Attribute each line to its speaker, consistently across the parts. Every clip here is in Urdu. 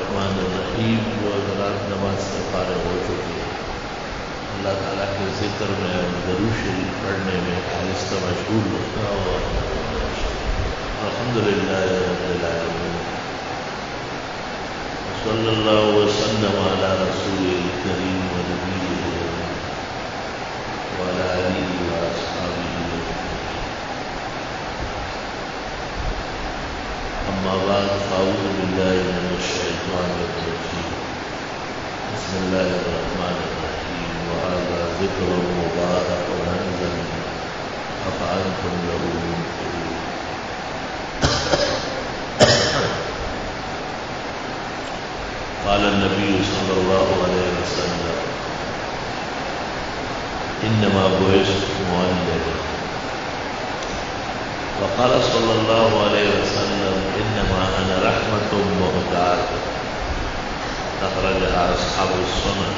Speaker 1: الرحمن الرحیم. جو حضرات نماز سے فارغ ہو چکے ہیں، اللہ تعالیٰ کے ذکر میں اور درود شریف پڑھنے میں آہستہ مشغول ہوتا ہوا. الحمدللہ رب العالمین. صلی اللہ وسلم علی رسول الکریم و نبیہ وعلی آلہ واصحابہ. اما بعد فاعوذ باللہ من الشیطان الرجیم. بسم اللہ الرحمن الرحیم. وهذا ذکر مبارک انزلناه افانتم له منکرون. قال النبي صلى الله عليه وسلم انما بعثت معلما. وقال صلى الله عليه وسلم انما انا رحمة مهداة. اخرجها اصحاب السنن.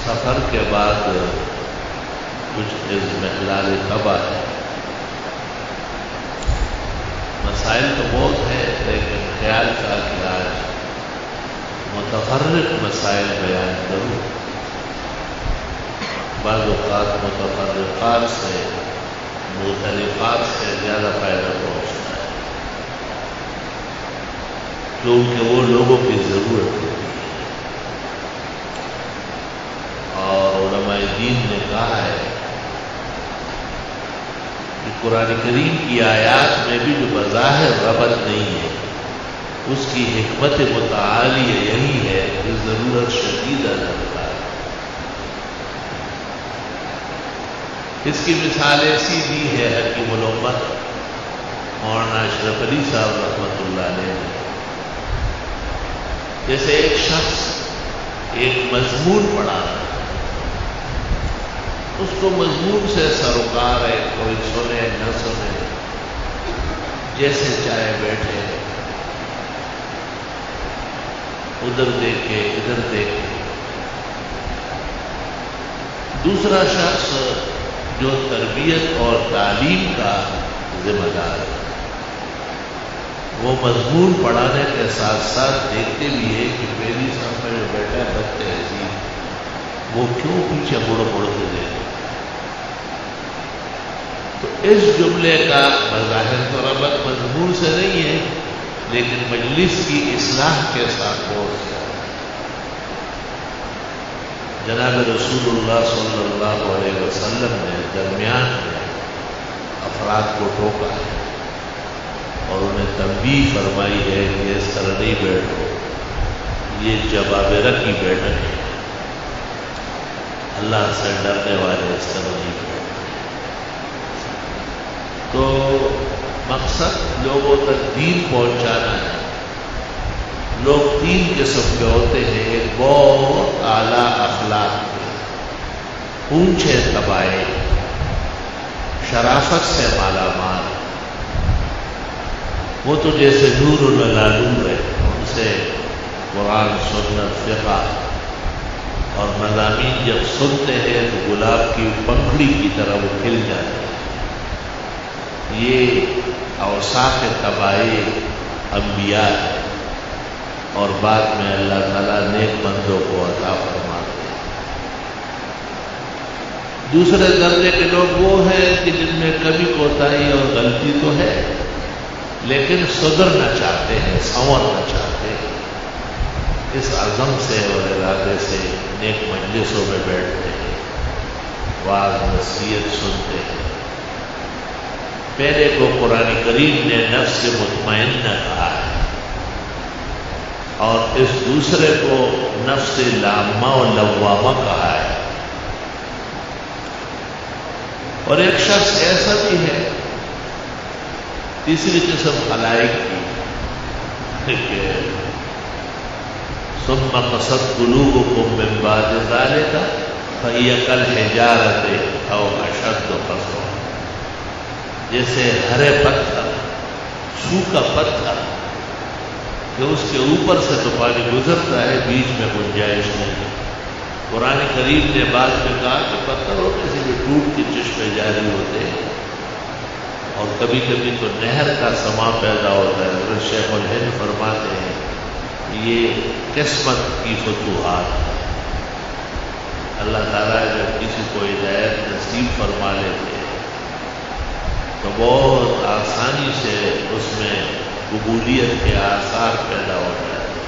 Speaker 1: سفر کے بعد کچھ اضمحلال طبع ہے. مسائل تو بہت ہیں لیکن خیال تھا کہ آج متفرق مسائل بیان کروں. بعض اوقات متفرقات سے مختلفات سے زیادہ فائدہ پہنچتا ہے کیونکہ وہ لوگوں کی ضرورت ہوتی ہے. اور علماء دین نے کہا ہے کہ قرآن کریم کی آیات میں بھی جو بظاہر ربط نہیں ہے اس کی حکمت متعالیہ یہی ہے کہ ضرورت شدید لگتا ہے. اس کی مثال ایسی دی ہے حکیم الامت مولانا اشرف علی صاحب رحمۃ اللہ علیہ نے. جیسے ایک شخص ایک مضمون پڑھا، اس کو مضمون سے سروکار ہے، کوئی سنے نہ سنے، جیسے چاہے بیٹھے، ادھر دیکھے ادھر دیکھے. دوسرا شخص جو تربیت اور تعلیم کا ذمہ دار ہے، وہ مضمون پڑھانے کے ساتھ ساتھ دیکھتے بھی ہے کہ پہلی صف میں جو بیٹھا ہے بچے عزیز وہ کیوں پیچھے مڑ کے دیکھے. تو اس جملے کا بظاہر تو ربط مضمون سے نہیں ہے لیکن مجلس کی اصلاح کے ساتھ ہو گیا. جناب رسول اللہ صلی اللہ علیہ وسلم نے درمیان میں افراد کو ٹوکا ہے اور انہیں تنبیہ فرمائی ہے کہ اس طرح نہیں بیٹھو، یہ جبابرہ کی بیٹھک ہے، اللہ سے ڈرنے والے اس طرح نہیں بیٹھو. تو مقصد لوگوں تک دین پہنچانا ہے. لوگ تین قسم کے ہوتے ہیں. ایک بہت اعلیٰ اخلاق کے، اونچے طبائع، شرافت سے مالا مال. وہ تو جیسے نور علی نور ہے، ان سے قرآن سنت فقہ اور مضامین جب سنتے ہیں تو گلاب کی پنکھڑی کی طرح وہ کھل جاتے ہیں. یہ اوصاف طبائع انبیاء ہے اور بعد میں اللہ تعالیٰ نیک بندوں کو عطا فرماتے ہیں. دوسرے درجے کے لوگ وہ ہیں کہ جن میں کبھی کوتاہی اور غلطی تو ہے لیکن سدھرنا چاہتے ہیں، سنورنا چاہتے ہیں. اس عزم سے اور ارادے سے نیک مجلسوں میں بیٹھتے ہیں، واعظ نصیحت سنتے ہیں. پہلے کو قرآن کریم نے نفس مطمئنہ کہا ہے اور اس دوسرے کو نفس لامہ و لوامہ کہا ہے. اور ایک شخص ایسا بھی ہے، تیسری قسم خلائق کی کہ ثم قست قلوبکم من بعد ذلک فہی کالحجارۃ او اشد قسوہ. جیسے ہرے پتھر، سوکھا پتھر کہ اس کے اوپر سے تو پانی گزرتا ہے، بیچ میں گنجائش نہیں. قرآن کریم نے بعد میں کہا کہ پتھروں میں سے بھی ٹوٹ کے چشمے جاری ہوتے ہیں اور کبھی کبھی تو نہر کا سما پیدا ہوتا ہے۔ حضرت شیخ الہند فرماتے ہیں یہ قسمت کی فتوحات ہے۔ اللہ تعالیٰ جب کسی کو ہدایت نصیب فرما لیتے ہیں تو بہت آسانی سے اس میں قبولیت کے آثار پیدا ہو جاتے ہیں۔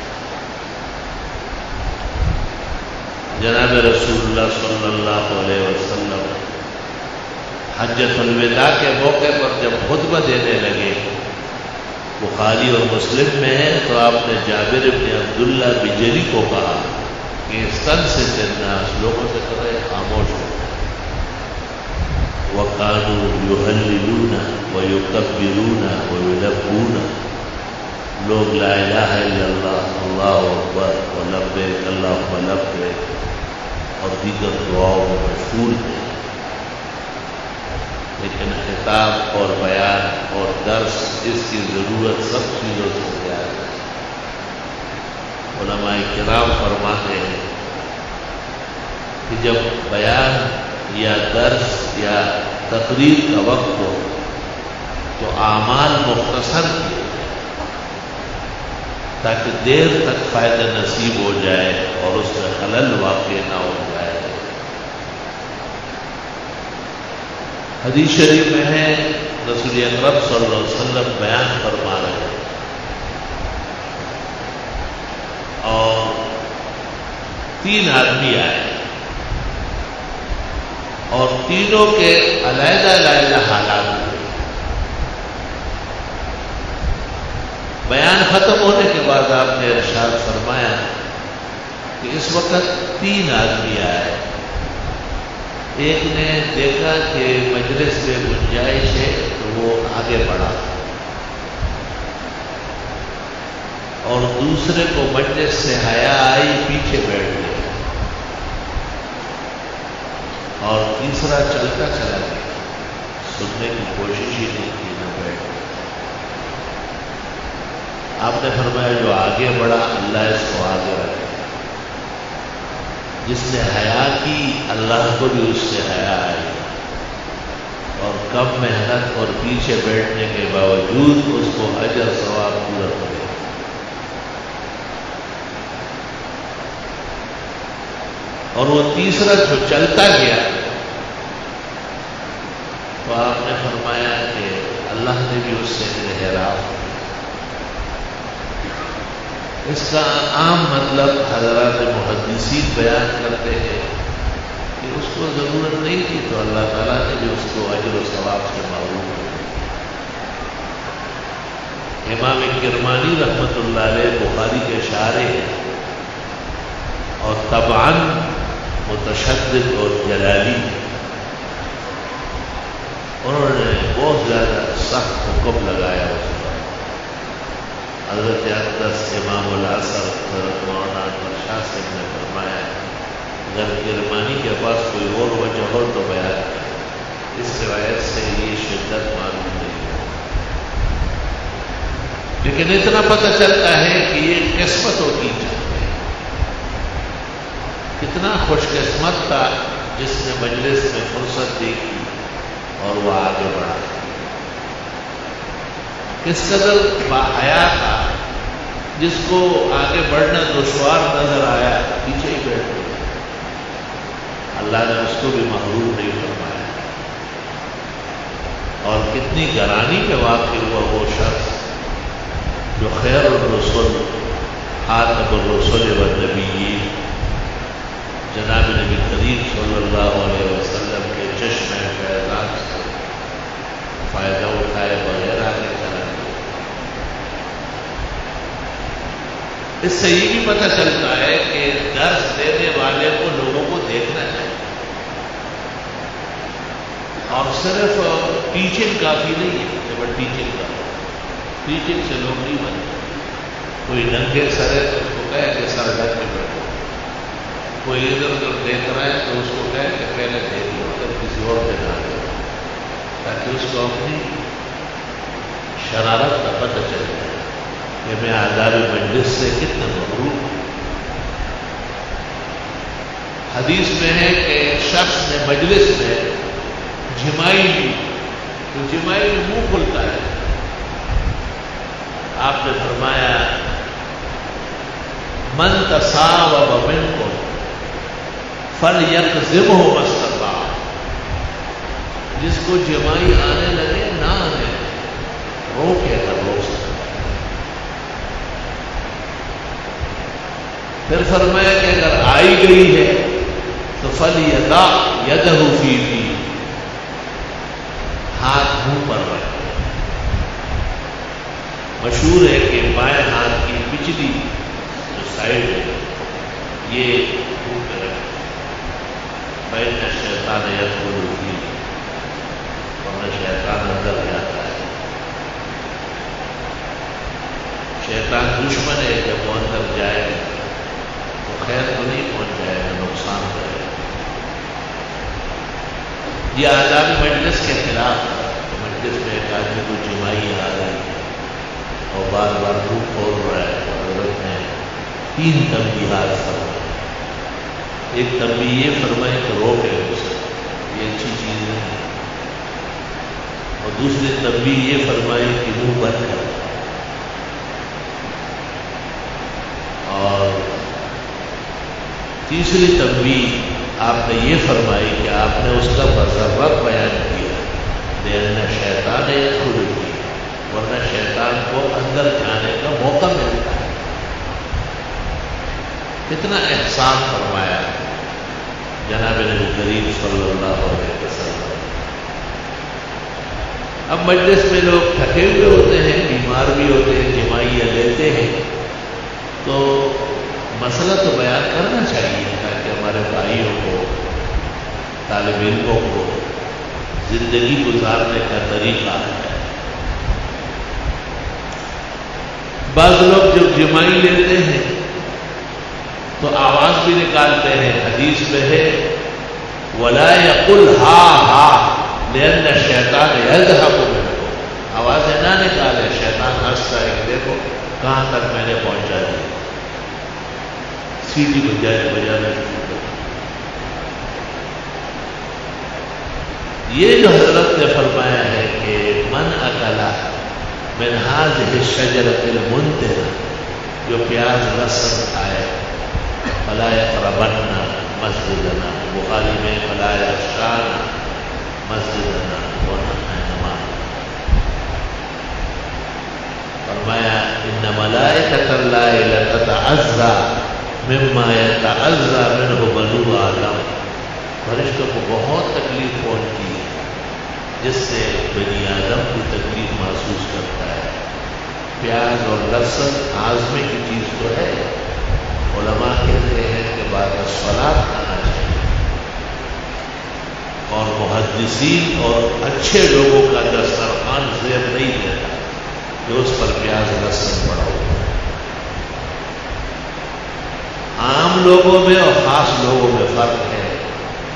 Speaker 1: جناب رسول اللہ صلی اللہ علیہ وسلم حجۃ الوداع کے موقع پر جب خطبہ دینے لگے، بخاری اور مسلم میں ہے، تو آپ نے جابر بن عبداللہ بجلی کو کہا کہ استنصت الناس، لوگوں سے کہے خاموش ہو۔ وَقَالُوا يُهَلِّلُونَ وَيُكَبِّرُونَ وَيُلَبُّونَ، لوگ لا الہ الا اللہ، اللہ اکبر ولبیک اللہم لبیک اور دیگر دعاؤں میں مشغول ہیں، لیکن خطاب اور بیان اور درس اس کی ضرورت سب چیزوں سے زیادہ ہے۔ علماء کرام فرماتے ہیں کہ جب بیان یا درس یا تقریر کا وقت ہو تو اعمال مختصر کیے تاکہ دیر تک فائدہ نصیب ہو جائے اور اس میں خلل واقع نہ ہو جائے۔ حدیث شریف میں ہے رسول اکرم صلی اللہ علیہ وسلم بیان فرما رہے ہیں اور 3 آدمی آئے اور تینوں کے علیحدہ علیحدہ حالات ہوئے۔ بیان ختم ہونے کے بعد آپ نے ارشاد فرمایا کہ اس وقت 3 آدمی آئے۔ ایک نے دیکھا کہ مجلس میں گنجائش ہے تو وہ آگے بڑھا، اور دوسرے کو مجلس سے حیا آئی، پیچھے بیٹھ گیا، اور تیسرا چلتا چلا گیا، سننے کی کوشش ہی نہیں کی، نہ بیٹھ گیا۔ آپ نے فرمایا جو آگے بڑھا اللہ اس کو آگے رکھے، جس نے حیا کی اللہ کو بھی اس سے حیا آئی، اور کم محنت اور پیچھے بیٹھنے کے باوجود اس کو اجر ثواب پورا کرے۔ اور وہ تیسرا جو چلتا گیا تو آپ نے فرمایا کہ اللہ نے بھی اس سے انحراف۔ اس کا عام مطلب حضرات محدثین بیان کرتے ہیں کہ اس کو ضرورت نہیں تھی تو اللہ تعالیٰ نے بھی اس کو اجر و ثواب سے محروم کر دیا۔ امام کرمانی رحمۃ اللہ علیہ بخاری کے شارح ہیں اور طبعاً متشدد اور جلالی ہیں، انہوں نے بہت زیادہ سخت حکم لگایا اس پر۔ حضرت اقدس امام العصر حضرت مولانا انور شاہ صاحب نے فرمایا اگر کرمانی کے پاس کوئی اور وجہ ہو تو بیان کرے، اس روایت سے یہ شدت معلوم نہیں ہے، لیکن اتنا پتہ چلتا ہے کہ یہ قسمتوں کی جنگ ہے۔ کتنا خوش قسمت تھا جس نے مجلس میں فرصت دیکھی اور وہ آگے بڑھا، کس قدر باحیا تھا جس کو آگے بڑھنا دشوار نظر آیا پیچھے ہی بیٹھ گیا، اللہ نے اس کو بھی محروم نہیں فرمایا۔ اور کتنی گرانی پہ واقع ہوا وہ شخص جو خیر الرسول خاتم الرسول والنبیین جناب نبی کریم صلی اللہ علیہ وسلم کے چشمے فیضان سے فائدہ اٹھائے بغیر آگے چلا گیا۔ اس سے یہ بھی پتہ چلتا ہے کہ درس دینے والے کو لوگوں کو دیکھنا چاہیے، اور صرف ٹیچنگ کافی نہیں ہے کہ بس ٹیچنگ کا، ٹیچنگ سے لوگ نہیں بنتے۔ کوئی ننگے سر ہے تو اس کو کہے کہ سر ڈھک کے بیٹھو، کوئی ادھر ادھر دیکھ رہا ہے تو اس کو کہے کہ پہلے دیکھ لو اگر کسی اور پہ نہ جائے، تاکہ اس کو اپنی شرارت کا پتہ چل جائے کہ میں آداب مجلس سے کتنا محروم ہوں۔ حدیث میں ہے کہ شخص نے مجلس میں جھمائی لی تو جمائی میں منہ کھلتا ہے. آپ نے فرمایا من تصاوب منکم فلیکذبہ ما استطاع. جس کو جمائی آنے لگے نہ آنے روکے اگر روک سکتا. پھر فرمایا کہ اگر آئی گئی ہے تو فلیضع یدہ فی فی، ہاتھ منہ پر رکھے. مشہور ہے کہ بائیں ہاتھ کی پچھلی جو سائڈ ہے یہ منہ پہ رکھے. فإن الشیطان یدخل فی، ورنہ شیطان اندر جاتا ہے. شیطان دشمن ہے، جب وہ اندر جائے تو خیر تو نہیں پہنچ جائے گا، نقصان کرے گا. یہ آداب مجلس کے خلاف تھا. مجلس میں ایک آدمی کو جمائی آ رہی ہے اور بار بار منہ کھول رہا ہے تو حضرت نے 3 تنبیہات فرمائی. ایک تنبیہ یہ فرمائی کہ روکے اسے، یہ اچھی چیز نہیں ہے. اور دوسری تنبیہ یہ فرمائی کہ منہ بند کر. اور تیسری تنبیہ آپ نے یہ فرمائی کہ آپ نے اس کا بضرورت بیان کیا، لأن شیطان یدخل فی، ورنہ شیطان کو اندر جانے کا موقع ملتا ہے. کتنا احسان فرمایا جناب نبی کریم صلی اللہ علیہ وسلم. اب مجلس میں لوگ تھکے ہوئے ہوتے ہیں، بیمار بھی ہوتے ہیں، جمائیاں لیتے ہیں، تو مسئلہ تو بیان کرنا چاہیے تاکہ ہمارے بھائیوں کو، طالب علموں کو زندگی گزارنے کا طریقہ ہے. بعض لوگ جب جمائی لیتے ہیں تو آواز بھی نکالتے ہیں. حدیث میں ہے وَلَا يَقُلْ ہا ہا لأن الشیطان یذهب منکم. آوازیں نہ نکالے، شیطان ہنستا ہے کہ دیکھو کہاں تک میں نے پہنچا دیا. سیٹی بجانا شروع کر. یہ جو حضرت نے فرمایا ہے کہ من اکل من هذه الشجرة المنتنة، جو پیاز لہسن کھائے، فلا يقربن مسجدنا، بخاری میں فلا یغشانا مسجدنا، ونحن نماز. فرمایا ان ملائکۃ اللہ لتتعزى مما يتعزى منه بنو آدم. فرشتوں کو بہت تکلیف پہنچتی ہے جس سے بنی آدم کی تکلیف محسوس کرتا ہے. پیاز اور لہسن ہاضمے کی چیز تو ہے. علماء کہتے ہیں کہ بعد الصلاۃ کھانا چاہیے. اور محدثین اور اچھے لوگوں کا دسترخوان زیر نہیں دیتا کہ اس پر پیاز لہسن پڑا ہوا. عام لوگوں میں اور خاص لوگوں میں فرق ہے.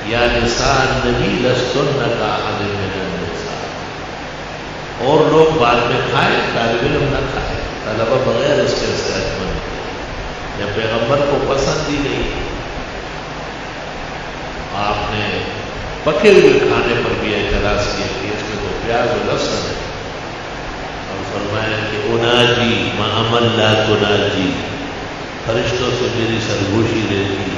Speaker 1: یا نساء النبی لستن کاحد من النساء. اور لوگ بعد میں کھائیں، طالب علم نہ کھائیں، طلبہ بغیر اس کے صحت مند. جب پیغمبر کو پسند ہی نہیں، آپ نے پکے ہوئے کھانے پر بھی اعتراض کیا کہ اس میں تو پیاز و لہسن ہے. اور فرمایا کہ اناجی ما عمل لا تناجی، فرشتوں سے میری سرگوشی رہتی،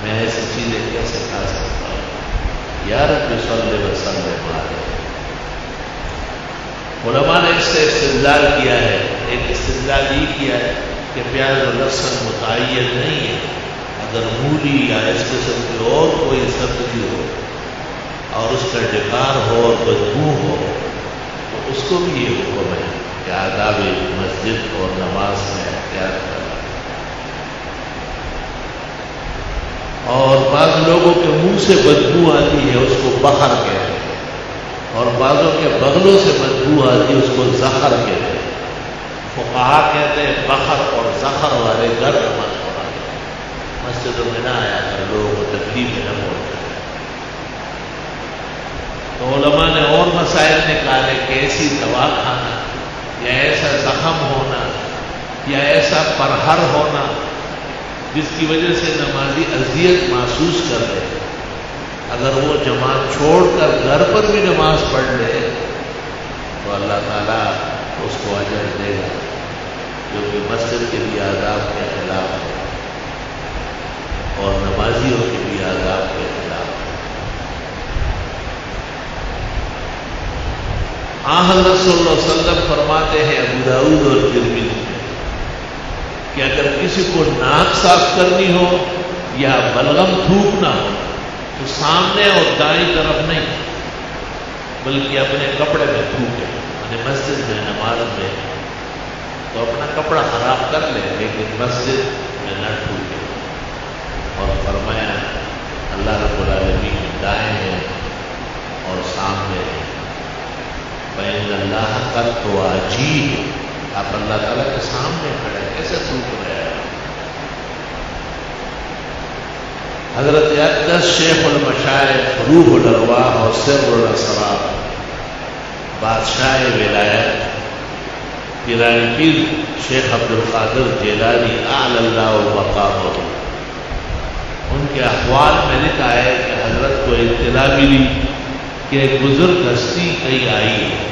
Speaker 1: میں ایسی چیزیں کیسے کھا سکتا ہوں. یا رب صلی وسلم علیہ. علماء نے اس سے استدلال کیا ہے. ایک استدلال یہ کیا ہے کہ پیاز و لہسن متعین نہیں ہے. اگر مولی یا اس قسم کی اور کوئی سبزی ہو اور اس کا ڈکار ہو اور بدبو ہو تو اس کو بھی یہ حکم ہے کہ آداب مسجد اور نماز میں احتیاط کرنا. اور بعض لوگوں کے منہ سے بدبو آتی ہے، اس کو بخر کہتے ہیں. اور بعضوں کے بغلوں سے بدبو آتی ہے، اس کو زخر کہتے ہیں. فقہا کہتے ہیں بخر اور زخر والے گھر نماز پڑھانے. مسجدوں میں نہ آیا کر، لوگوں کو تکلیف نہ پہنچائے. تو علماء نے اور مسائل نکالے کہ ایسی دوا کھانا یا ایسا زخم ہونا یا ایسا پرہر ہونا جس کی وجہ سے نمازی اذیت محسوس کر رہے، اگر وہ جماعت چھوڑ کر گھر پر بھی نماز پڑھ لے تو اللہ تعالیٰ اس کو اجر دے گا، جو کہ مسجد کے بھی آداب کے خلاف ہے اور نمازیوں کے بھی آداب کے خلاف ہے۔ حضرت صلی اللہ علیہ وسلم فرماتے ہیں ابو داؤد اور ترمذی میں کہ اگر کسی کو ناک صاف کرنی ہو یا بلغم تھوکنا ہو تو سامنے اور دائیں طرف نہیں بلکہ اپنے کپڑے میں تھوکے، یعنی مسجد میں نماز میں تو اپنا کپڑا خراب کر لے لیکن مسجد میں نہ تھوکے۔ اور فرمایا اللہ رب العالمین دائیں ہیں اور سامنے ہیں، بین اللہ کر تو آجی ہے، آپ اللہ تعالیٰ کے سامنے کھڑے کیسے تھوک رہے ہیں؟ حضرت اقدس شیخ المشائخ روح الارواح اور سر الاسرار بادشاہ ولایت پیرانی پیر شیخ عبد القادر جیلانی اعلی اللہ مقامہ، ان کے احوال میں لکھا ہے کہ حضرت کو اطلاع ملی کہ ایک بزرگ ہستی کہیں آئی ہے،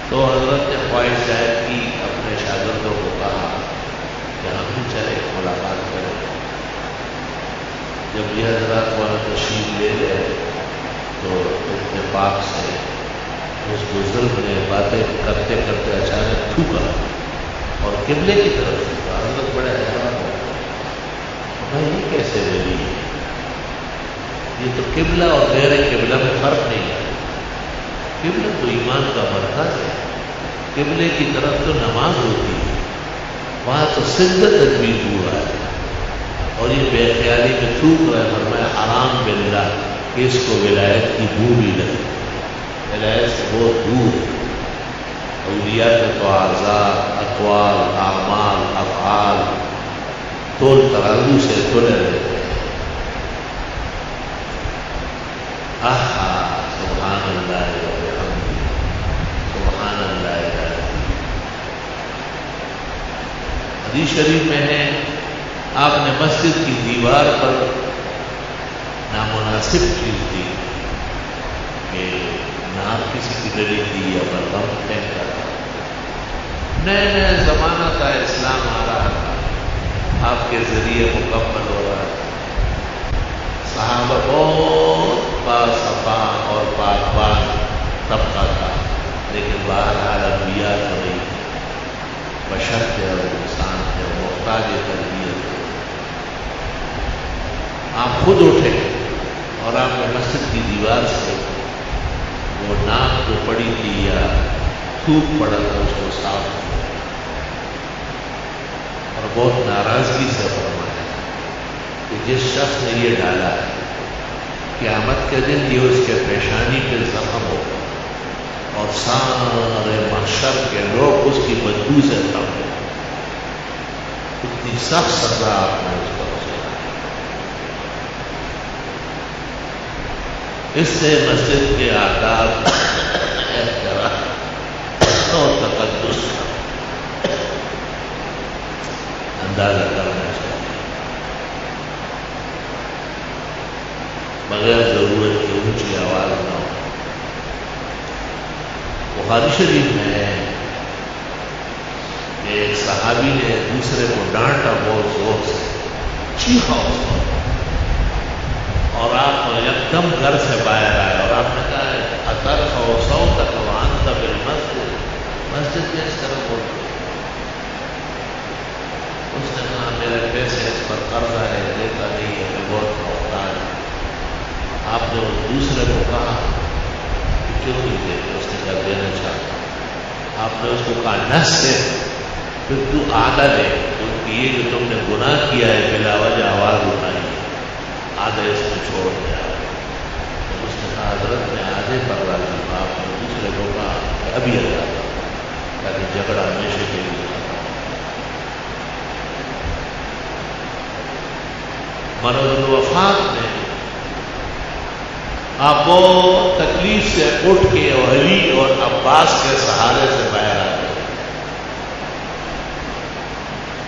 Speaker 1: تو حضرت نے خواہش ظاہر کی، اپنے شاگردوں کو کہا کہ ہم بھی چلے ملاقات کریں۔ جب یہ حضرات والا تشریف لے گئے تو اتفاق سے اس بزرگ نے باتیں کرتے کرتے اچانک تھوکا اور قبلے کی طرف تھوکا۔ حضرت بڑے حیران ہو گئے، یہ کیسے ولی ہے؟ یہ تو قبلہ اور غیر قبلہ میں فرق نہیں ہے، قبلہ تو ایمان کا مرکز ہے، قبلے کی طرف تو نماز ہوتی ہے، وہاں تو سجدہ تجویز ہوا ہے اور یہ بے خیالی میں تھوک رہا ہے۔ فرمایا حرام باللہ کہ اس کو ولایت کی بو بھی لگے، ولایت سے بہت دور ہے۔ اولیاء کے تو اعضاء، اقوال، اعمال، افعال تول ترازو سے تلے رہتے ہیں۔ آہا سبحان اللہ وبحمدہ، سبحان اللہ العظیم۔ حدیث شریف میں ہے آپ نے مسجد کی دیوار پر نامناسب چیز دی کہ نار کسی کی ڈری دی یا بلغم پھینکا تھا۔ نئے نئے زمانہ تھا، اسلام آ رہا تھا، آپ کے ذریعے مکمل ہو رہا تھا، صحابہ بہت باصفا اور پاکباز طبقہ تھا، لیکن بہرحال انبیاء تو نہیں تھے، بشر تھے اور انسان تھے، محتاج تربیت تھے۔ آپ خود اٹھے اور آپ نے مسجد کی دیوار سے وہ ناک جو پڑی تھی یا تھوک پڑا تھا اس کو صاف کیا اور بہت ناراضگی سے فرمایا کہ جس شخص نے یہ ڈالا ہے قیامت کے دن یہ اس کے پیشانی پہ زخم ہوگا اور سارے محشر کے لوگ اس کی بدبو سے تنگ ہوں۔ اتنی سخت سزا آپ نے اس پر سنا۔ اس سے مسجد کے آداب، احترام اور تقدس اندازہ کرنا چاہیے، بغیر ضرورت کی اونچی آواز نہ ہو۔ بخاری شریف میں ہے کہ ایک صحابی نے دوسرے کو ڈانٹا بہت زور سے، چیخا اس کو، اور آپ ایک دم گھر سے باہر آئے اور آپ نے کہا اترفع صوتک وانت بالمسجد، مسجد میں اس طرح بولتے۔ اس نے کہا میرے پیسے اس پر قرضہ ہے، دیتا نہیں ہے، میں بہت محتاج ہوں۔ آپ نے اس دوسرے کو کہا کہ کیوں نہیں دیتے؟ اس نے کہا دینا چاہتا ہوں۔ آپ نے اس کو کہا نس سے پھر تو آدھا دے، کیونکہ یہ کہ تم نے گناہ کیا ہے بلا وجہ آواز اٹھائی ہے، آدھا اس میں چھوڑ دیا۔ اس نے کہا حضرت میں آدھے پر راضی ہوں۔ آپ نے دوسرے کو کہا کہ ابھی آ جاتا تاکہ جھگڑا ہمیشہ کے لیے ختم ہو۔ مرض الوفات میں آپ بہت تکلیف سے اٹھ کے اور علی اور عباس کے سہارے سے باہر آ گئے،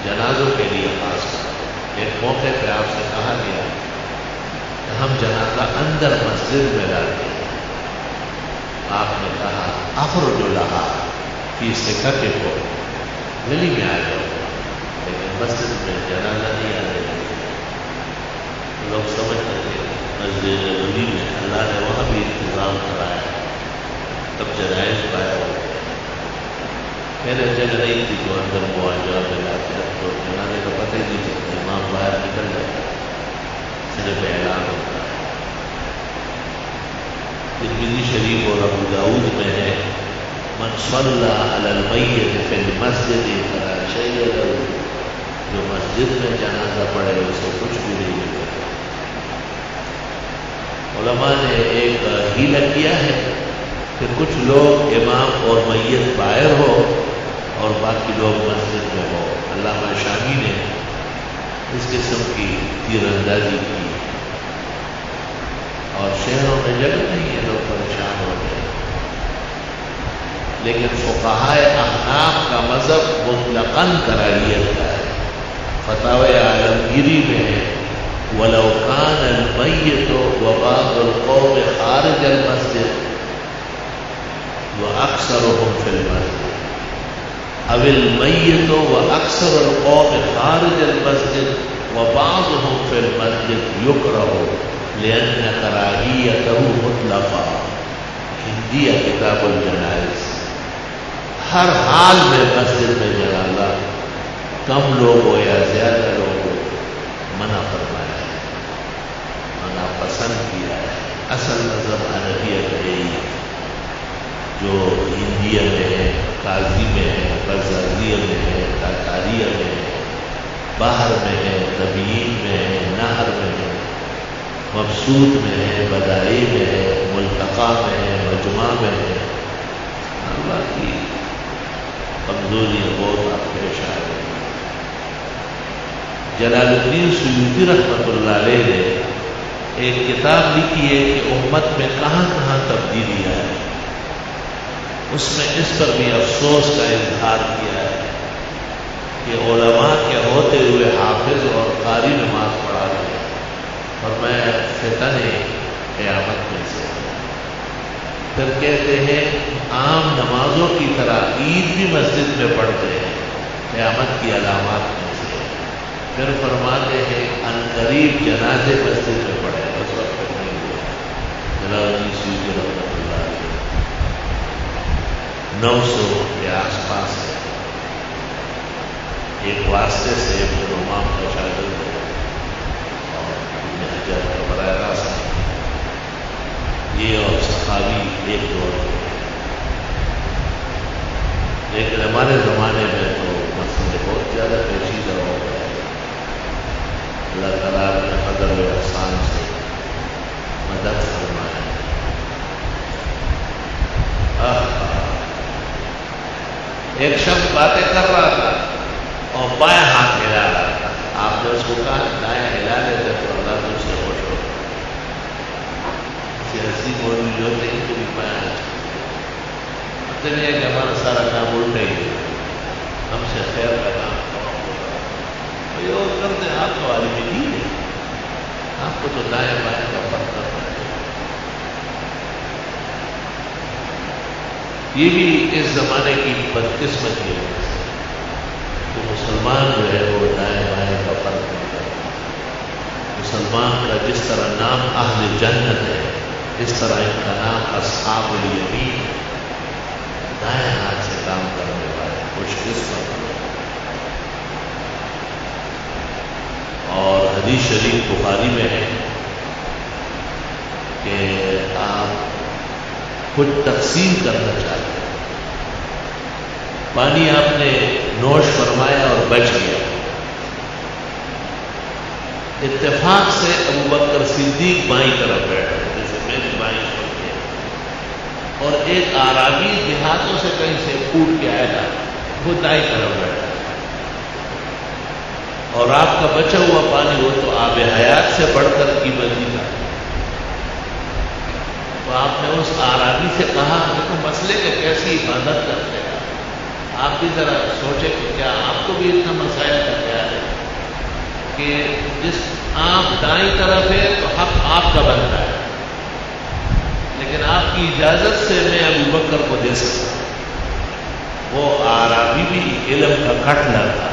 Speaker 1: جنازوں کے لیے خاص کر۔ ایک موقع پہ آپ سے کہا گیا ہم جنازہ اندر مسجد میں لاتے ہیں. آپ نے کہا اخرج لہا فی سکککم، گلی میں آ جاؤ لیکن مسجد میں جنازہ نہیں آنے لگے. لوگ سمجھتے تھے مسجد نبوی میں اللہ نے وہاں بھی انتظام کرایا، تب جنائز پایا ہوتے ہیں. پہلے جگہ نہیں تھی جو اندر معاوضہ میں لاتے ہیں تو جنازے کا پتہ ہی نہیں چلتا، امام باہر نکل جاتا ہے، صرف اعلان ہوتا ہے. ترمذی شریف اور ابو داؤد میں ہے من صلی علی المیت فی المسجد فلا شیء لہ، جو مسجد میں جنازہ پڑھے اسے کچھ بھی نہیں ملے. علماء نے ایک ہیلہ کیا ہے کہ کچھ لوگ امام اور میت باہر ہو اور باقی لوگ مسجد میں ہو. علامہ شامی نے اس قسم کی تیر اندازی کی اور شہروں میں جگہ نہیں ہے، لوگ پریشان ہو گئے. لیکن فقہائے احناف کا مذہب مطلقاً کراہیت کا ہے. فتاوی عالمگیری میں ہے وَلَوْ كَانَ الْمَيِّتُ وَبَعْضُ الْقَوْمِ خَارِجَ الْمَسْجِدِ وَأَكْثَرُهُمْ فِي الْمَسْجِدِ أَوِ الْمَيِّتُ وَأَكْثَرُ الْقَوْمِ خَارِجَ الْمَسْجِدِ وَبَعْضُهُمْ فِي الْمَسْجِدِ يُكْرَهُ لأن کراہیتہ مطلقہ. ہندیہ کتاب الجنائز. ہر حال میں مسجد میں جنازہ کم لوگ ہو یا زیادہ لوگ ہو منع فرمایا ہے، منع پسند کیا ہے. اصل مذہب حنفیہ کا یہی ہے جو ہندیہ میں ہے، قاضی میں ہے، بزازیہ میں ہے، تاتاریہ میں ہے، باہر میں ہے، تبیین میں ہے، نہر میں ہے، مبسوط میں ہے، بدائی میں ہے، ملتقى میں ہے، مجمع میں ہے. اللہ کی کمزوری بہت آپ پیش آ رہی ہے. جلال الدین سیوطی رحمۃ اللہ علیہ نے ایک کتاب لکھی ہے کہ امت میں کہاں کہاں تبدیلی آئی. اس میں اس پر بھی افسوس کا اظہار کیا ہے کہ علماء کے ہوتے ہوئے حافظ اور قاری نماز پڑھا رہے ہیں اور میں فتن قیامت میں سے. پھر کہتے ہیں عام نمازوں کی طرح عید بھی مسجد میں پڑھتے ہیں، قیامت کی علامات میں سے. پھر فرماتے ہیں عنقریب جنازے مسجد میں پڑھے، اس وقت نہیں ہوا. جلال الدین سیوطی رحمۃ اللہ علیہ 900 کے آس پاس ہے. ایک واسطے سے ابن امام کا شاگرد ہے اور ابن حجر کا براہ راست ہے. یہ اور صحابی ایک دور میں، لیکن ہمارے زمانے میں تو مسئلے بہت زیادہ پیچیدہ ہو گئے. اللہ تعالیٰ اپنے فضل و احسان سے مدد فرمائے. ایک شخص باتیں کر رہا تھا اور بائیں ہاتھ ہلا رہا تھا. آپ نے اس کو کہا دائیں ہلا لیتے تو اللہ تم سے خوش ہو. سیاسی مولوی جو ہوتے ہیں تو بھی بائیں ہاتھ مطلب یہ ہے کہ ہمارا سارا کام الٹا ہی ہے، ہم سے خیر کا کام یہ اور کرتے. آپ تو عالم دین ہے، آپ کو تو دائیں بائیں کا فرق کرنا ہے. یہ بھی اس زمانے کی بدقسمتی ہے کہ مسلمان جو ہے وہ دائیں بائیں کا فرق نہیں کرتا. مسلمان کا جس طرح نام اہل جنت ہے اس طرح ان کا نام اصحاب الیمین، دائیں ہاتھ سے کام کرنے والے خوش قسمت. اور حدیث شریف بخاری میں ہے کہ آپ کچھ تقسیم کرنا چاہتے ہیں، پانی آپ نے نوش فرمایا اور بچ گیا. اتفاق سے ابو بکر صدیق بائیں طرف بیٹھے جیسے میری بائیں طرف ہے، اور ایک اعرابی دیہاتوں سے کہیں سے پھوٹ کے آیا تھا وہ دائیں طرف بیٹھا. اور آپ کا بچا ہوا پانی وہ تو آب حیات سے بڑھ کر قیمتی تھا. تو آپ نے اس اعرابی سے کہا دیکھو مسئلے کے کیسی حفاظت کرتے ہیں آپ بھی ذرا سوچیں کہ کیا آپ کو بھی اتنا مسائل کا خیال ہے. کہ جس آپ دائیں طرف ہے تو حق آپ کا بنتا ہے، لیکن آپ کی اجازت سے میں ابو بکر کو دے سکتا ہوں۔ وہ آرابی بھی علم کا کٹ لگتا،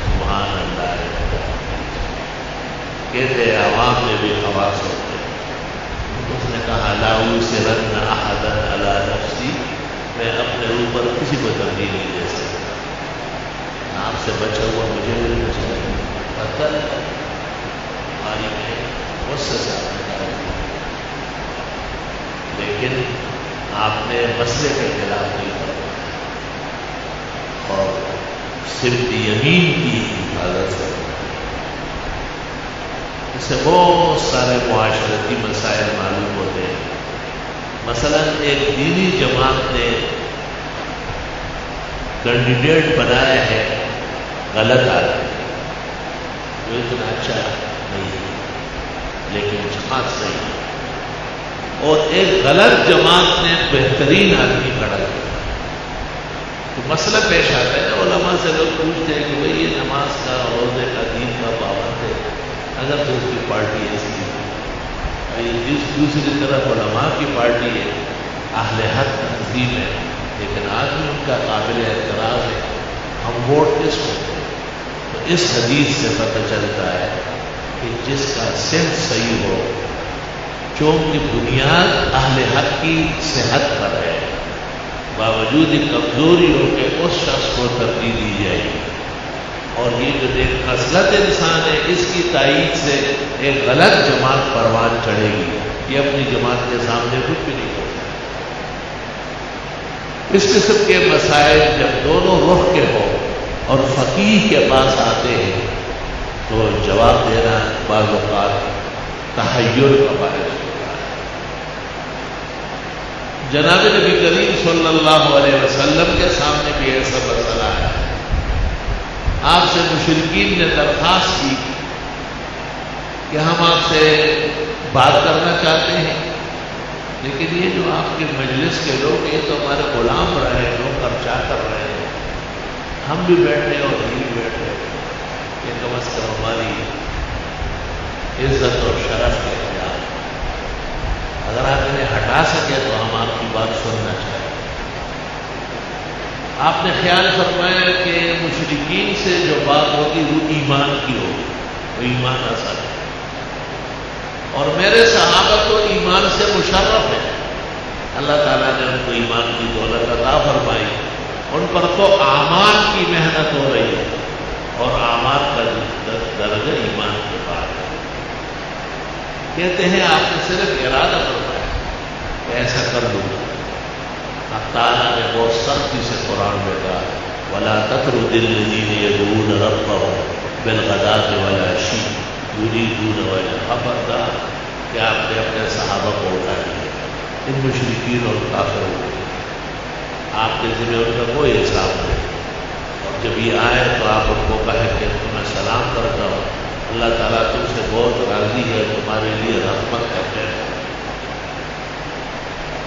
Speaker 1: سبحان اللہ، کہتے عوام میں بھی خواص ہوتے۔ اس نے کہا لا اوصرن احدا علی نفسی، میں اپنے اوپر کسی کو ترجیح نہیں دے سکتا، آپ سے بچا ہوا مجھے ملنا چاہیے۔ پتہ ہماری میں غصے سے لیکن آپ نے مسئلے کے خلاف نہیں کرا اور صرف یمین کی حفاظت کرنا۔ اس سے بہت سارے معاشرتی مسائل معلوم ہوتے ہیں۔ مثلا ایک دینی جماعت نے کینڈیڈیٹ بنایا ہے غلط آدمی، وہ اتنا اچھا نہیں ہے لیکن جماعت صحیح ہے، اور ایک غلط جماعت نے بہترین آدمی کھڑا کیا، تو مسئلہ پیش آتا ہے نا، علماء سے لوگ پوچھتے ہیں کہ بھئی یہ نماز کا روزے کا دین کا پابند ہے، اگر تو اس کی پارٹی ایسی ہے، دوسری طرف علماء کی پارٹی ہے، اہل حق تنظیم ہے، لیکن آدمی ان کا قابل اعتراض ہے، ہم ووٹ کس کو دیں؟ تو اس حدیث سے پتہ چلتا ہے کہ جس کا سینس صحیح ہو، چونکہ بنیاد اہل حق کی صحت پر ہے، باوجود کمزوریوں کے اس شخص کو ترجیح دی جائے گی، اور یہ جو ایک خصلت انسان ہے اس کی تائید سے ایک غلط جماعت پروان چڑھے گی، یہ اپنی جماعت کے سامنے کچھ بھی نہیں ہو سکتا۔ اس قسم کے مسائل جب دونوں رخ کے ہوں اور فقیہ کے پاس آتے ہیں تو جواب دینا بعض اوقات تحیر کا باعث ہوتا ہے۔ جناب نبی کریم صلی اللہ علیہ وسلم کے سامنے بھی ایسا مسئلہ ہے، آپ سے مشرکین نے درخواست کی کہ ہم آپ سے بات کرنا چاہتے ہیں، لیکن یہ جو آپ کے مجلس کے لوگ یہ تو ہمارے غلام رہے ہیں، نوکر چاکر رہے ہیں، ہم بھی بیٹھے اور یہ بھی بیٹھے، یہ کم از کم ہماری عزت اور شرف ہے، اگر آپ انہیں ہٹا سکے تو ہم آپ کی بات سننا چاہتے ہیں۔ آپ نے خیال فرمایا کہ مشرکین سے جو بات ہوگی وہ ایمان کی ہوگی، وہ ایمان اثر ہے، اور میرے صحابہ تو ایمان سے مشرف ہے، اللہ تعالیٰ نے ان کو ایمان کی دولت عطا فرمائی، ان پر تو اعمال کی محنت ہو رہی ہے، اور اعمال کا درجہ ایمان کے بعد ہے۔ کہتے ہیں آپ نے صرف ارادہ فرمایا کہ ایسا کر لوں، اب تعالیٰ نے بہت سختی سے قرآن میں کہا وَلَا تَطْرُدِ الَّذِينَ يَدْعُونَ رَبَّهُمْ بِالْغَدَاةِ وَالْعَشِيِّ يُرِيدُونَ وَجْهَهُ، خبردار کہ آپ نے اپنے صحابہ کو اٹھا دیا ان مشرکین اور کافروں کو، آپ کے ذمہ ان کا کوئی حساب نہیں، اور جب یہ آئے تو آپ ان کو کہیں کہ تمہیں سلام کرتا ہوں، اللہ تعالیٰ تم سے بہت راضی ہے، تمہارے لیے رحمت کرتے ہیں۔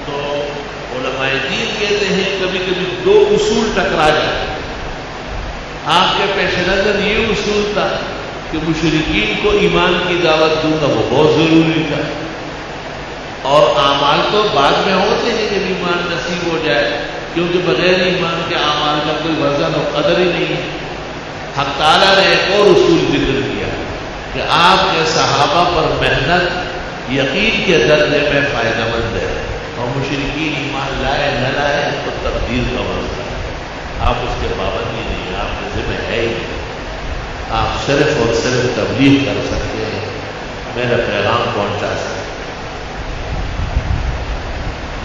Speaker 1: تو علماء دین کہتے ہیں کبھی کبھی دو اصول ٹکرا جاتے ہیں۔ آپ کے پیش نظر یہ اصول تھا کہ مشرکین کو ایمان کی دعوت دوں گا، وہ بہت ضروری تھا، اور اعمال تو بعد میں ہوتے ہیں جب ایمان نصیب ہو جائے، کیونکہ بغیر ایمان کے اعمال کا کوئی وزن و قدر ہی نہیں ہے۔ حق تعالیٰ نے ایک اور اصول ذکر کیا کہ آپ کے صحابہ پر محنت یقین کے درجے میں فائدہ مند ہے، اور مشرکین ایمان لائے نہ لائے اس کو تبدیل کا مسئلہ ہے، آپ اس کے پابندی نہیں ہیں، آپ کے ذمہ ہے ہی نہیں، آپ صرف اور صرف تبلیغ کر سکتے ہیں، میرا پیغام پہنچا سکتے ہیں۔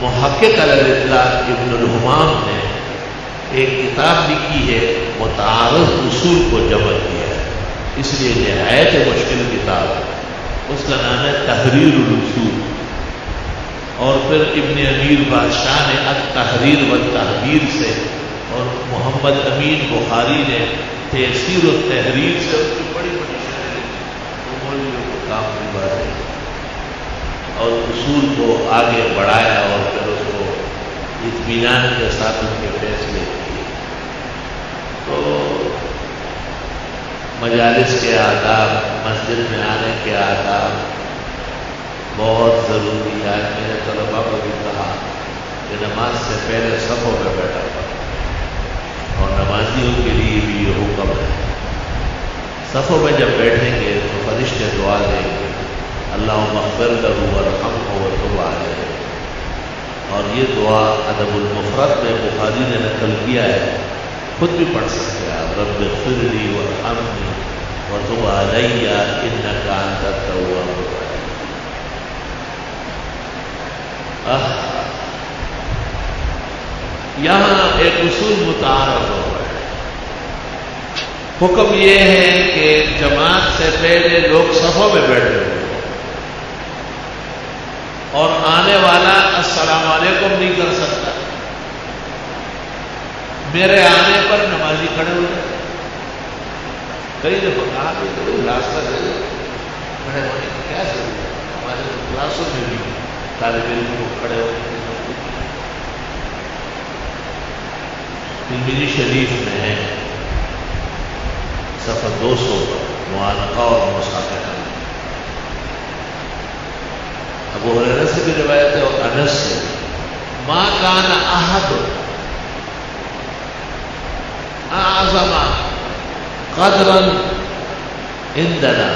Speaker 1: محقق علی الاطلاق ابن الحمام نے ایک کتاب لکھی ہے، متعارض اصول کو جمع کیا ہے، اس لیے نہایت مشکل کتاب ہے، اس کا نام ہے تحریر الاصول، اور پھر ابن امیر بادشاہ نے التحریر والتحبیر سے، اور محمد امین بخاری نے تیسیر التحریر سے اس کی بڑی بڑی شرحیں مولویوں کو کام کی بات ہے، اور اصول کو آگے بڑھایا اور پھر اس کو اطمینان کے ساتھ ان کے فیصلے کیے۔ تو مجالس کے آداب، مسجد میں آنے کے آداب بہت ضروری ہے۔ میرے طلباء کو بھی کہا کہ نماز سے پہلے صفوں پہ بیٹھا کرو، اور نمازیوں کے لیے بھی یہ حکم ہے۔ صفوں میں جب بیٹھیں گے تو فرشتے دعا دیں گے، اللہم اغفر لہ وارحمہ وتب علیہ، اور یہ دعا ادب المفرد میں بخاری نے نقل کیا ہے، خود بھی پڑھ سکتے ہیں آپ، رب اغفر لی وارحمنی وتب علی انک انت التواب الرحیم۔ یہاں ایک اصول متعارف ہو رہا ہے۔ حکم یہ ہے کہ جماعت سے پہلے لوگ صفوں میں بیٹھے ہوئے اور آنے والا السلام علیکم نہیں کر سکتا، میرے آنے پر نمازی کھڑے ہو جائے۔ کئی دفعہ کہا کہ کوئی راستہ دے دو، کھڑے ہونے کی کیا ضرورت ہے؟ ہمارے کلاسوں میں بھی طالب علم کو کھڑے ہونے کی ضرورت ہے۔ ترمذی شریف میں ہے صفحہ 200 معانقہ اور مصافحہ، ابو ہریرہ سے بھی روایت ہے اور انس سے، ما کان احد اعظم قدرا عندنا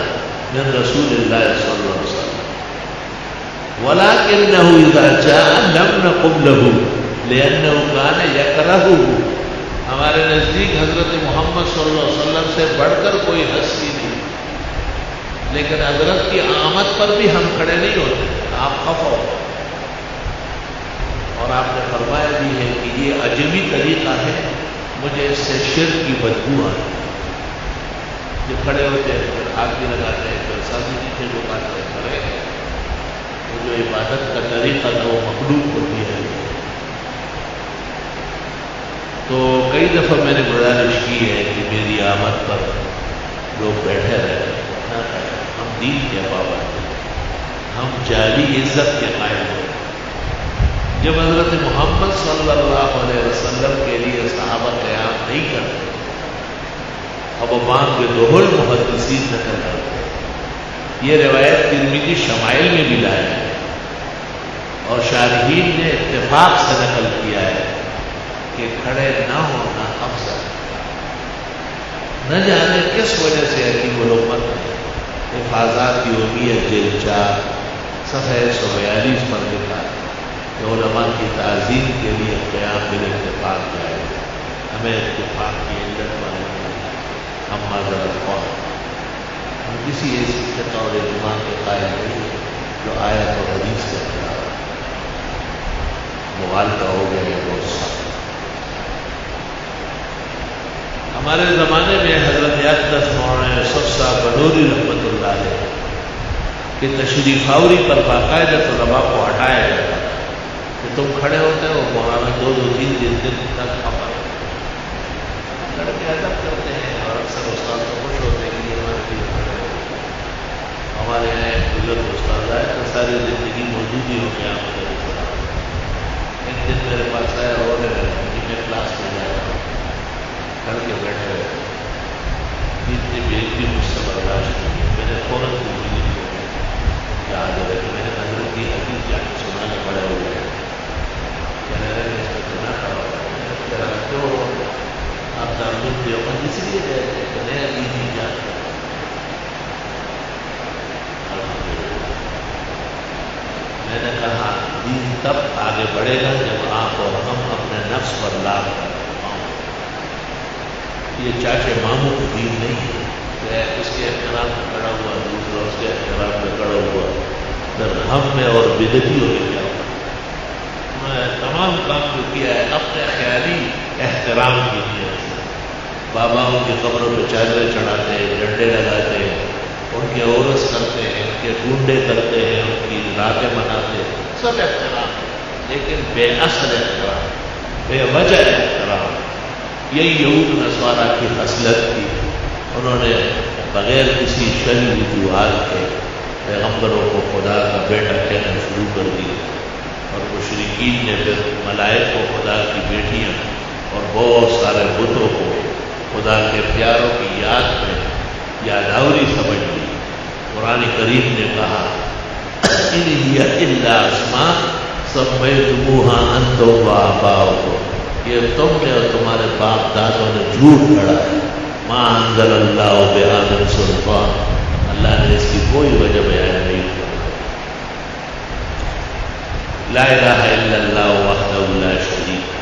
Speaker 1: من رسول اللہ صلی اللہ علیہ وسلم ولكنه اذا جاء لم نقم له لانه كان يكرهه۔ ہمارے نزدیک حضرت محمد صلی اللہ علیہ وسلم سے بڑھ کر کوئی ہستی نہیں، لیکن حضرت کی آمد پر بھی ہم کھڑے نہیں ہوتے، آپ خفا ہو۔ اور آپ نے فرمایا بھی ہے کہ یہ عجمی طریقہ ہے، مجھے اس سے شرک کی بدبو آتی ہے۔ جو کھڑے ہوتے ہیں پھر ہاتھ بھی لگاتے ہیں، پھر سر بھی نیچے جھکاتے ہیں، کھڑے ہیں، وہ جو عبادت کا طریقہ تھا وہ مخلوق ہوتی ہے۔ تو کئی دفعہ میں نے گزارش کی ہے کہ میری آمد پر لوگ بیٹھے رہے، نہ کریں، ہم دین کے پابند ہیں، ہم جعلی عزت کے قائل ہیں۔ جب حضرت محمد صلی اللہ علیہ وسلم کے لیے صحابہ قیام نہیں کرتے، اب امام کے دوہر محدثین نقل کرتے ہیں۔ یہ روایت ترمذی شمائل میں بھی لائی ہے اور شارحین نے اتفاق سے نقل کیا ہے کہ کھڑے نہ ہونا افضل۔ نہ جانے کس وجہ سے عجیب الامت نے حفاظات یومیہ جلد 4 صفحہ 142 پر لکھا کہ علماء کی تعظیم کے لیے قیام بالاتفاق جائے۔ ہمیں اتفاق کی علت معلوم ہے، ہم معذرت خواہ، ہم کسی ایسی فقہ اور اجماع کے قائل نہیں ہیں جو آیت اور حدیث کے خلاف مغالطہ ہو گیا ہے بہت سخت۔ ہمارے زمانے میں حضرت اقدس مولانا یوسف صاحب بنوری رحمۃ اللہ علیہ کہ تشریف آوری پر باقاعدہ طلباء کو ہٹایا جاتا تھا کہ تم کھڑے ہوتے ہو، مولانا 2-3 دن تک خبر لڑکے ادب کرتے ہیں اور اکثر استاد کو خوش ہوتے ہیں کہ ہمارے لیے کھڑے ہو۔ ہمارے یہاں ایک بزرگ استاد آئے تو ساری زندگی موجود ہی ہو گیا مجھے ایک دن میرے پاس آیا اور میں کلاس میں جا رہا ہوں، کھڑ کے بیٹھے ہوئے، اتنی بےعزتی مجھ سے برداشت نہیں ہے۔ میں نے فوراً یاد ہے کہ میں نے حضرت کی حدیث جا کے سنانے پڑے ہوئے ہیں، کہنے لگے اس کو سنا پڑا کیوں آپ تعلق دیوبند اس لیے گئے تھے کہ نیا دین ایجاد کرا۔ میں نے کہا دین تب آگے بڑھے گا جب آپ اور ہم اپنے نفس پر لاغ کر پاؤں۔ یہ چاچے ماموں کو دین نہیں ہے کہ اس کے احترام میں کھڑا ہوا، دوسرا اس کے احترام میں کھڑا ہوا، پھر ہم میں اور بدعتیوں میں کیا ہوا۔ میں تمام کام جو کیا ہے اپنے خیالی احترام کی نیت سے، باباؤں کی قبروں پہ چادریں چڑھاتے ہیں، جھنڈے لگاتے ہیں، ان کے عورس کرتے ہیں، ان کے ڈونڈے کرتے ہیں، ان کی راتیں مناتے ہیں، سب احترام، لیکن بے اصل احترام، بے وجہ احترام۔ یہی یہود نصارہ کی خصلت تھی، انہوں نے بغیر کسی شرعی وجوہات کے پیغمبروں کو خدا کا بیٹا کہنا شروع کر دیا، اور مشرکین نے پھر ملائک کو خدا کی بیٹیاں اور بہت سارے بتوں کو خدا کے پیاروں کی یاد میں یا لاوری سمجھ لی. قرآن کریم نے کہا ان ہی الا اسماء سمیتموها انتم وآباؤکم، یہ تم نے اور تمہارے باپ دادوں نے جھوٹ گھڑا ہے. ما انزل اللہ بہا من سلطان، اللہ نے اس کی کوئی وجہ بیان نہیں کی. لا الہ الا اللہ وحدہ لا شریک.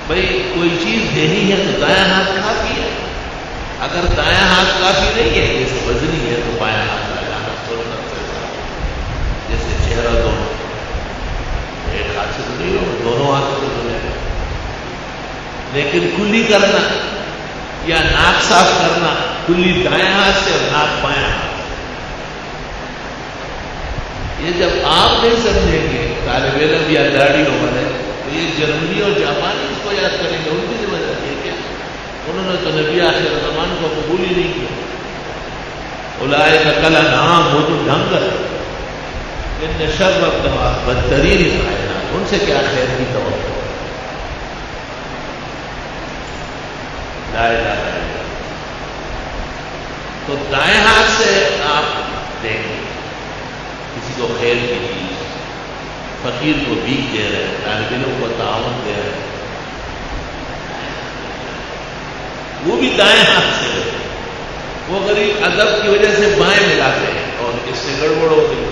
Speaker 1: بھئی کوئی چیز دینی ہے تو دایاں ہاتھ کافی ہے. اگر دایاں ہاتھ کافی نہیں ہے، جیسے وزنی ہے تو بایاں ہاتھ لگانا سنت سے ساتھ. جیسے چہرہ دونوں ایک ہاتھ سے تو نہیں ہو، دونوں ہاتھ سے تو نہیں. لیکن کلی کرنا یا ناک صاف کرنا، کلی دائیں ہاتھ سے اور ناک بایاں ہاتھ. یہ جب آپ نہیں سمجھیں گے طالب علم یا داڑھیوں والے، تو یہ جرمنی اور جاپانی اس کو یاد کریں گے. ان کی ذمہ داری ہے کیا؟ انہوں نے تو نبی آخر زمان کو قبول ہی نہیں کیا. اولئک کالانعام، وہ تو ڈنگر، ان شر الدواب، بدترین کائنات، ان سے کیا خیر کی توقع. لا الہ الا اللہ. تو دائیں ہاتھ سے آپ دیں گے کسی کو خیر کی چیز، فقیر کو بھیک دے رہے ہیں، طالب علم کو تعاون دے رہے ہیں، وہ بھی دائیں ہاتھ سے. وہ غریب ادب کی وجہ سے بائیں ملاتے ہیں اور اس سے گڑبڑ ہو گئی.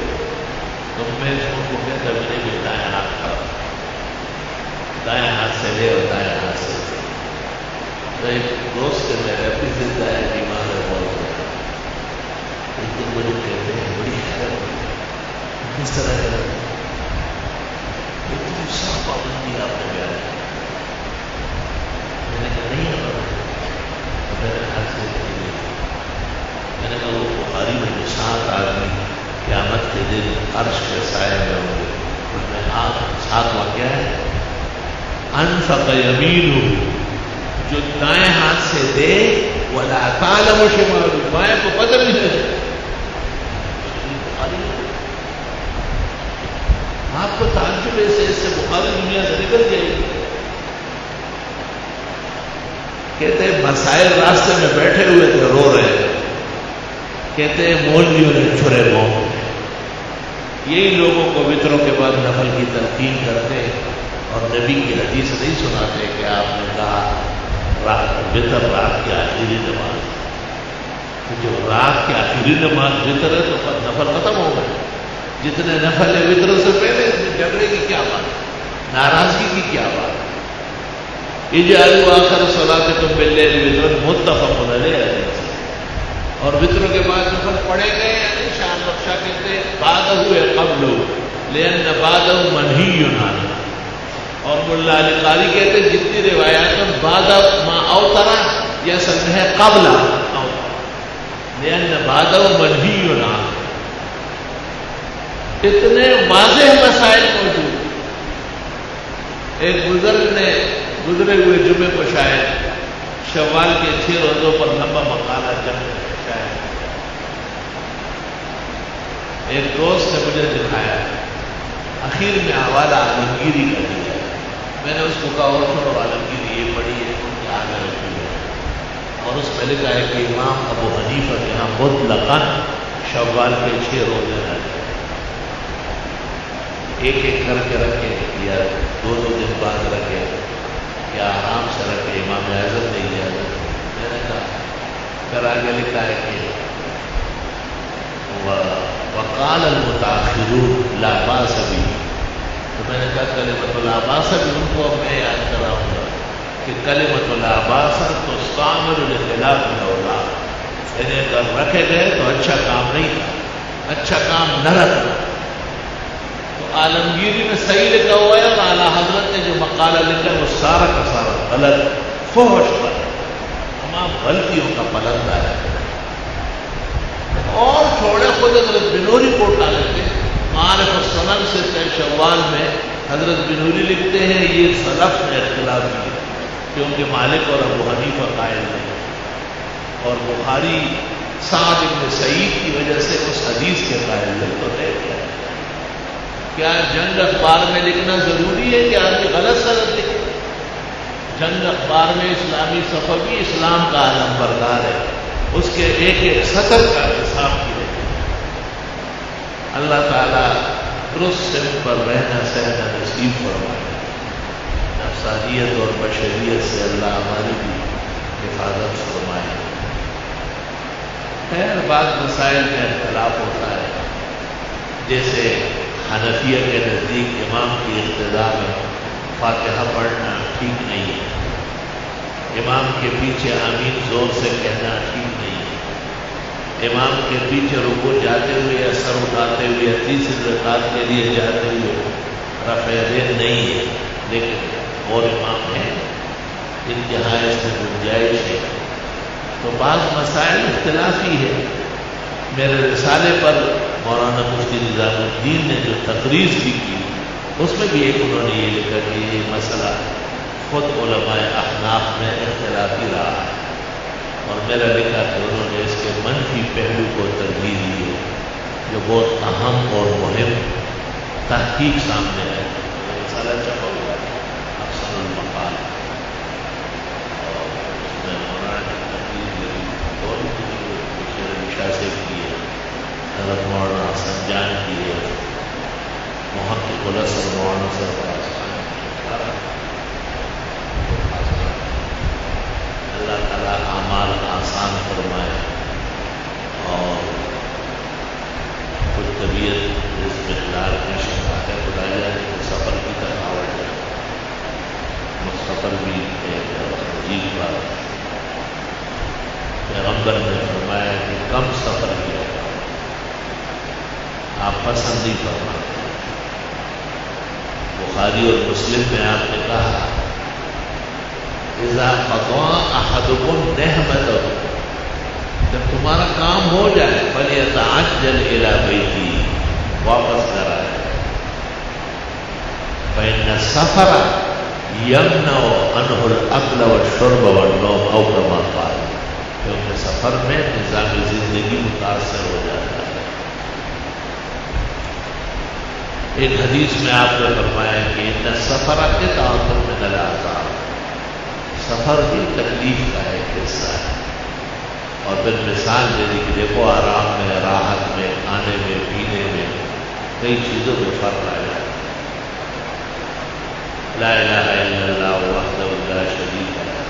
Speaker 1: تو میں ان کو کہتا میں نے بھی دائیں ہاتھ کا، دائیں ہاتھ سے لے اور دائیں ہاتھ سے لے. تو ایک دوست کے میرے اپنی زندہ ہے، بیمار ہے بہت، لیکن مجھے کہتے ہیں بڑی خیر کس طرح ہے لیکن سب پابندی آپ نے بیان کی. میں نے کہا نہیں ہے، میرے ہاتھ سے میں نے کہا وہ بخاری میں 7 آدمی قیامت کے دن عرش کے سائے میں ہوں گے. ان میں آپ 7 واقعہ ہے. انفق یمینہ، جو دائیں ہاتھ سے دے، ولا تعلم شمالہ، بائیں کو پتہ نہیں چلے. آپ کو تعجب سے اس سے بخاری دنیا سے نکل جائے گی. کہتے ہیں مسائل راستے میں بیٹھے ہوئے تھے، رو رہے تھے. کہتے ہیں مولویوں نے چھرے بھونک. یہی لوگوں کو وطروں کے بعد نفل کی تلقین کرتے اور نبی کی حدیث نہیں سناتے کہ آپ نے کہا وطر رات کی آخری نماز. جو رات کی آخری نماز وطر ہے تو نفل ختم ہو گئے. جتنے نفل ہے وطر سے پہلے جھگڑے کی کیا بات ہے، ناراضگی کی کیا بات ہے. اجعلوا آخر صلاتکم باللیل وطرا متفق علیہ. اور وطر کے بعد نفل پڑھے گئے یعنی شان بخشا کہتے بعد ہوئے قبل لأن بعد منہی عنہ. اور ملا علی قاری کہتے جتنی روایات بعد ما اوترا یہ اصل میں ہے قبل اوترا لأن بعد منہی عنہ. اتنے واضح مسائل موجود. ایک بزرگ نے گزرے ہوئے جمعے کو شاید شوال کے 6 روزوں پر لمبا مقالہ جمع شاید ایک دوست نے مجھے دکھایا. اخیر میں حوالہ عالمگیری کا دیا. میں نے اس کو کہا اور چھوڑو، عالمگیری یہ پڑھی ہے ان کے آگے رکھی ہے. اور اس میں لکھا ہے کہ امام ابو حنیفہ کے یہاں مطلقاً شوال کے 6 روزے رکھے، ایک ایک کر کے رکھے یا 2 دن بعد رکھے یا آرام سے رکھے. امام اعظم نے اجازت. میں نے کہا پھر آگے لکھا ہے کہ وقال المتاخرون لا باس به. تو میں نے کہا کلمۃ لا باس بھی ان کو میں یاد کراؤں گا کہ کلمۃ لا باس تو استعمل لخلاف الاولاد، یعنی اگر رکھے گئے تو اچھا کام نہیں تھا، اچھا کام نہ رکھنا. تو عالمگیری میں صحیح لکھا ہوا ہے اور اعلیٰ حضرت نے جو مقالہ لکھا ہے وہ سارا کا سارا غلط، فحش پر تمام غلطیوں کا پلندہ ہے. اور چھوڑے خود حضرت بنوری کو اٹھا لیتے. معارف السنن سے شوال میں حضرت بنوری لکھتے ہیں یہ سلف میں اختلاف ہے کیونکہ مالک اور ابو حنیفہ قائل نہیں، اور بخاری سعد بن سعید کی وجہ سے اس حدیث کے قائل نہیں. تو ہے کیا جنگ اخبار میں لکھنا ضروری ہے کہ آدمی غلط سند لکھے؟ جنگ اخبار میں اسلامی صفحی اسلام کا علم بردار ہے. اس کے ایک ایک سطر کا حساب کیا جائے۔ اللہ تعالیٰ درست سمت پر رہنا سہنا نصیب فرمائے، نفسانیت اور بشریت سے اللہ ہماری بھی حفاظت فرمائے۔ خیر بعض مسائل میں اختلاف ہوتا ہے، جیسے حنفیہ کے نزدیک امام کی اقتداء میں فاتحہ پڑھنا ٹھیک نہیں ہے، امام کے پیچھے آمین زور سے کہنا ٹھیک نہیں ہے، امام کے پیچھے رکوع جاتے ہوئے یا سر اٹھاتے ہوئے تیسری رکعت کے لیے جاتے ہوئے رفع یدین نہیں ہے، لیکن اور امام ہیں انتہا اس میں گنجائش ہے۔ تو بعض مسائل اختلافی ہے۔ میرے رسالے پر مولانا مفتی نظام الدین نے جو تقریر بھی کی اس میں بھی ایک انہوں نے یہ لکھا کہ یہ مسئلہ خود علماء احناف میں اختلافی رہا ہے، اور میرا لکھا کہ انہوں نے اس کے منفی پہلو کو ترجیح دی ہے جو بہت اہم اور مہم تحقیق سامنے ہے۔ رسالہ چھپا ہوا ہے افسر المقال، اور اس میں مولانا کی تقریر اور شاہ سے کی ہے، حضرت مولانا حسن جان کی ہے، محقق الاسر مولانا سرفراز خان۔ اللہ تعالیٰ اعمال آسان فرمائے، اور کچھ طبیعت اس مقدار میں شفا ہے خدا جانے کہ سفر کی تھکاوٹ ہے، سفر بھی ایک عجیب بات ہے۔ پیغمبر نے فرمایا کہ کم سفر کیا آپ پسند نہیں فرماتے۔ بخاری اور مسلم میں آپ نے کہا اذا قضى احدكم نعمته، جب تمہارا کام ہو جائے فلیتعجل الى بیتی، واپس گھر آئے، فإن السفر يمنع عنه الأكل والشرب والنوم أو كما قال، کیونکہ سفر میں نظام زندگی متاثر ہو جاتا ہے۔ ایک حدیث میں آپ نے فرمایا کہ ان سفر قطعۃ من العذاب، سفر بھی تکلیف کا ایک حصہ ہے، اور پھر مثال دے دی کہ دیکھو آرام میں، راحت میں، کھانے میں، پینے میں، کئی چیزوں میں فرق آ جاتا ہے۔ لا الہ الا اللہ وحدہ لا شریک لہ،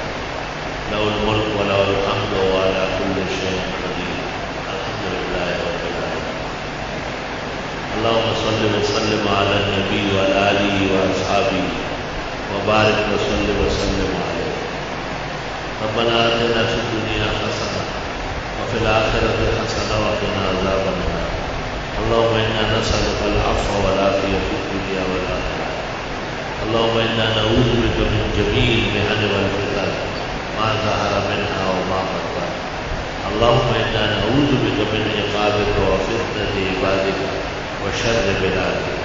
Speaker 1: لہ الملک ولہ الحمد وعلی کل شیء قدیر، الحمدللہ رب العالمین۔ اللہم صل وسلم علی النبی وعلی آلہ واصحابہ وبارک وسلم وسلم علیہ۔ ربنا آتنا فی الدنیا حسنہ وفی الآخرۃ حسنہ وقنا عذاب النار۔ اللہم انا نسألک العفو والعافیہ فی الدنیا والآخرہ۔ اللہم انا نعوذ بک من جمیع المحن والفتن ما ظہر منها وما بطن۔ اللہم انا نعوذ بک من عقابک وفتنة عبادک وشر بلادک۔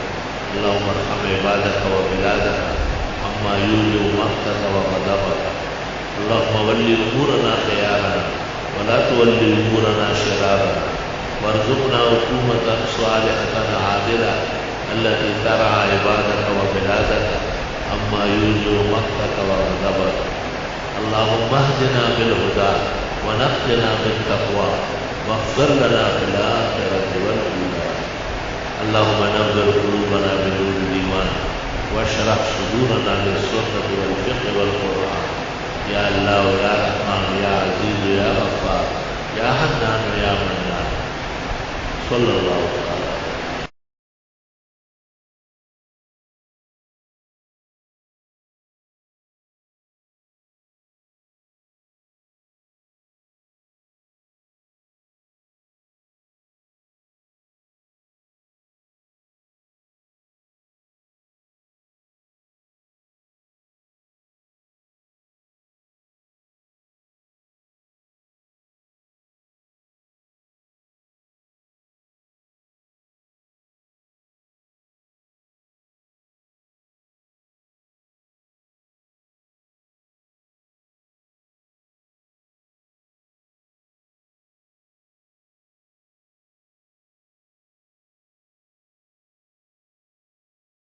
Speaker 1: اللہم ارحم عبادک وبلادک عما یوجب مقتک وغضبک۔ اللہم ولی امورنا خیارنا ولا تولی امورنا شرارنا، وارزقنا حکومتا صالحة عادلہ التي ترعى عبادك وبلادك عما يوجب مقتك وغضبك۔ اللهم اهدنا بالهدى ونقنا بالتقوى واغفر لنا في الآخرة والأولى۔ اللهم نور قلوبنا بنور الإيمان واشرح صدورنا للسنة والفقه والقرآن، يا الله يا رحمن يا عزيز يا غفار يا حنان يا منان، صلى الله عليه وسلم۔